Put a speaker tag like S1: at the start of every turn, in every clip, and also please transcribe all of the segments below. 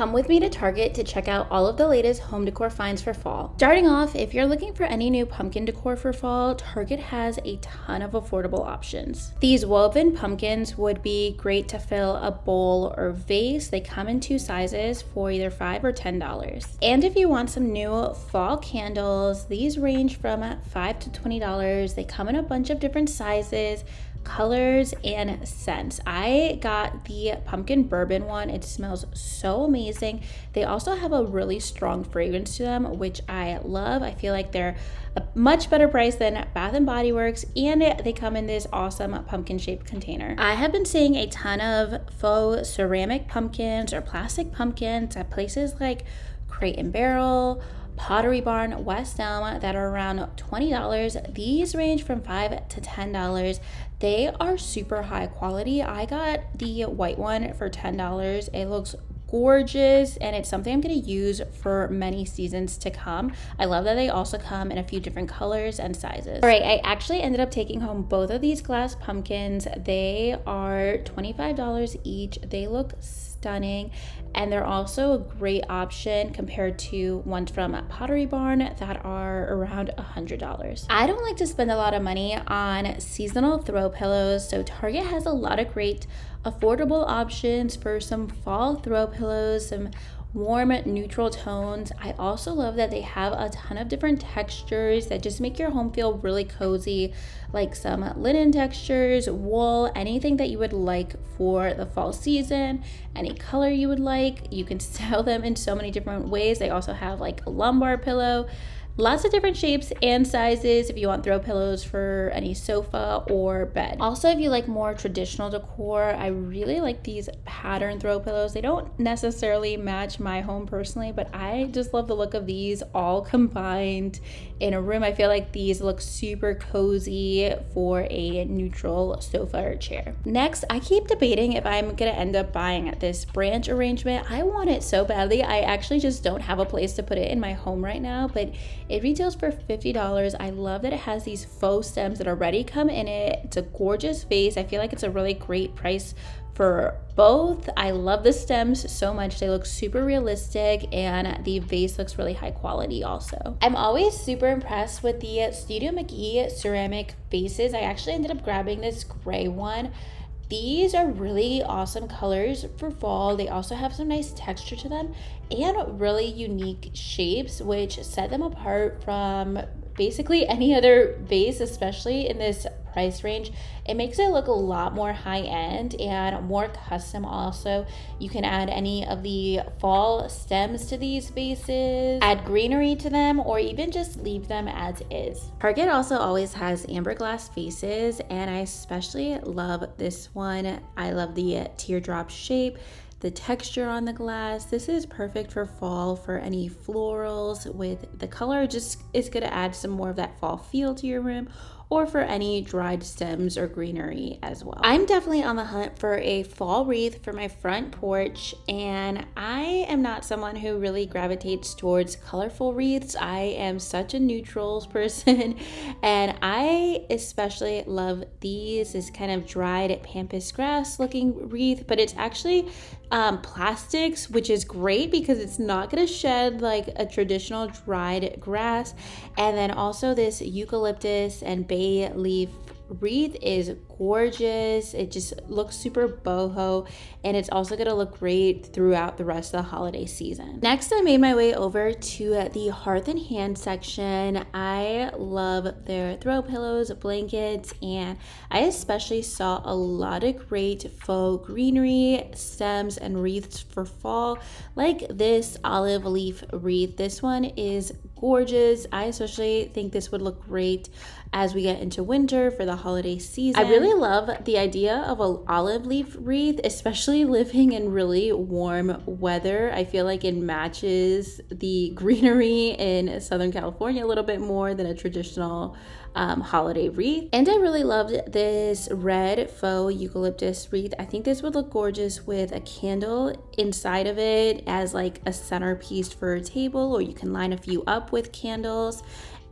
S1: come with me to Target to check out all of the latest home decor finds for fall. Starting off, if you're looking for any new pumpkin decor for fall, Target has a ton of affordable options. These woven pumpkins would be great to fill a bowl or vase. They come in 2 sizes for either $5 or $10. And if you want some new fall candles, these range from $5 to $20. They come in a bunch of different sizes, colors, and scents. I got the pumpkin bourbon one. It smells so amazing. They also have a really strong fragrance to them, which I love. I feel like they're a much better price than Bath and Body Works, and they come in this awesome pumpkin shaped container. I have been seeing a ton of faux ceramic pumpkins or plastic pumpkins at places like Crate and Barrel, Pottery Barn, West Elm that are around $20. These range from $5 to $10. They are super high quality. I got the white one for $10. It looks gorgeous, and it's something I'm going to use for many seasons to come. I love that they also come in a few different colors and sizes. All right, I actually ended up taking home both of these glass pumpkins. They are $25 each. They look stunning, and they're also a great option compared to ones from Pottery Barn that are around $100. I don't like to spend a lot of money on seasonal throw pillows, so Target has a lot of great affordable options for some fall throw pillows, some warm neutral tones. I also love that they have a ton of different textures that just make your home feel really cozy, like some linen textures, wool, anything that you would like for the fall season, any color you would like. You can style them in so many different ways. They also have like a lumbar pillow. Lots of different shapes and sizes if you want throw pillows for any sofa or bed. Also, if you like more traditional decor, I really like these pattern throw pillows. They don't necessarily match my home personally, but I just love the look of these all combined in a room. I feel like these look super cozy for a neutral sofa or chair. Next, I keep debating if I'm gonna end up buying this branch arrangement. I want it so badly. I actually just don't have a place to put it in my home right now, but it retails for $50. I love that it has these faux stems that already come in it. It's a gorgeous vase. I feel like it's a really great price for both. I love the stems so much. They look super realistic, and the vase looks really high quality also. I'm always super impressed with the Studio McGee ceramic vases. I actually ended up grabbing this gray one. These are really awesome colors for fall. They also have some nice texture to them and really unique shapes, which set them apart from basically any other vase, especially in this price range. It makes it look a lot more high-end and more custom. Also, you can add any of the fall stems to these vases, add greenery to them, or even just leave them as is. Target also always has amber glass vases, and I especially love this one. I love the teardrop shape, the texture on the glass. This is perfect for fall for any florals with the color. Just is going to add some more of that fall feel to your room, or for any dried stems or greenery as well. I'm definitely on the hunt for a fall wreath for my front porch, and I am not someone who really gravitates towards colorful wreaths. I am such a neutrals person, and I especially love this kind of dried pampas grass looking wreath, but it's actually plastics, which is great because it's not going to shed like a traditional dried grass. And then also this eucalyptus and bay leaf wreath is gorgeous. It just looks super boho, and it's also going to look great throughout the rest of the holiday season. Next, I made my way over to the Hearth and Hand section. I love their throw pillows, blankets, and I especially saw a lot of great faux greenery, stems, and wreaths for fall, like this olive leaf wreath. This one is gorgeous. I especially think this would look great as we get into winter for the holiday season. I really love the idea of an olive leaf wreath, especially living in really warm weather. I feel like it matches the greenery in Southern California a little bit more than a traditional holiday wreath. And I really loved this red faux eucalyptus wreath. I think this would look gorgeous with a candle inside of it as like a centerpiece for a table, or you can line a few up with candles.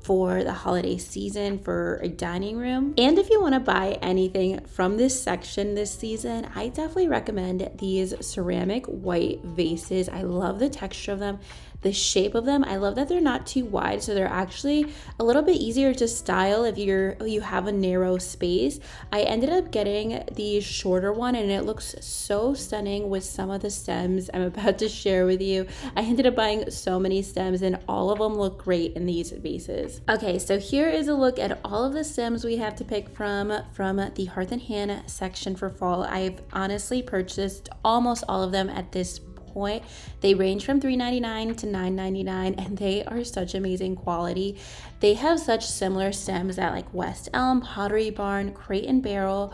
S1: for the holiday season for a dining room. And if you want to buy anything from this section this season, I definitely recommend these ceramic white vases. I love the texture of them, the shape of them. I love that they're not too wide, so they're actually a little bit easier to style if you have a narrow space. I ended up getting the shorter one and it looks so stunning with some of the stems I'm about to share with you. I ended up buying so many stems and all of them look great in these vases. Okay, so here is a look at all of the stems we have to pick from the Hearth and Hand section for fall. I've honestly purchased almost all of them at this point. They range from $3.99 to $9.99 and they are such amazing quality. They have such similar stems at like West Elm, Pottery Barn, Crate and Barrel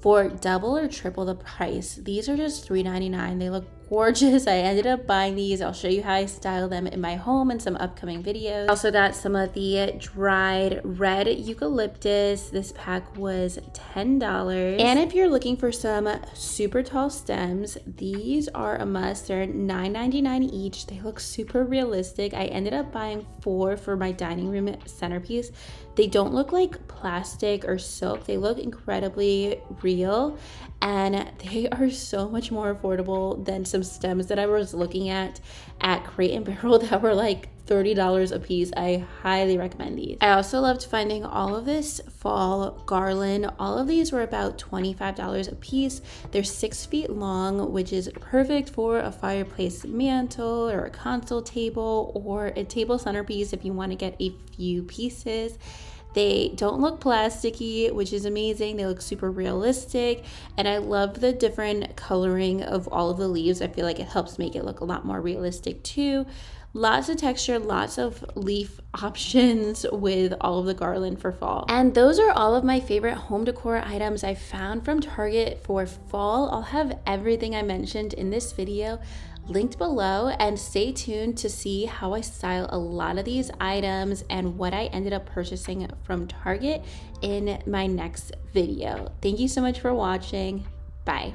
S1: for double or triple the price. These are just $3.99. They look gorgeous. I ended up buying these. I'll show you how I style them in my home in some upcoming videos. I also got some of the dried red eucalyptus. This pack was $10. And if you're looking for some super tall stems, these are a must. They're $9.99 each. They look super realistic. I ended up buying 4 for my dining room centerpiece. They don't look like plastic or silk. They look incredibly real and they are so much more affordable than some stems that I was looking at Crate and Barrel that were like $30 a piece. I highly recommend these. I also loved finding all of this fall garland. All of these were about $25 a piece. They're 6 feet long, which is perfect for a fireplace mantle or a console table or a table centerpiece if you want to get a few pieces. They don't look plasticky, which is amazing. They look super realistic. And I love the different coloring of all of the leaves. I feel like it helps make it look a lot more realistic too. Lots of texture, lots of leaf options with all of the garland for fall. And those are all of my favorite home decor items I found from Target for fall. I'll have everything I mentioned in this video linked below, and stay tuned to see how I style a lot of these items and what I ended up purchasing from Target in my next video. Thank you so much for watching. Bye.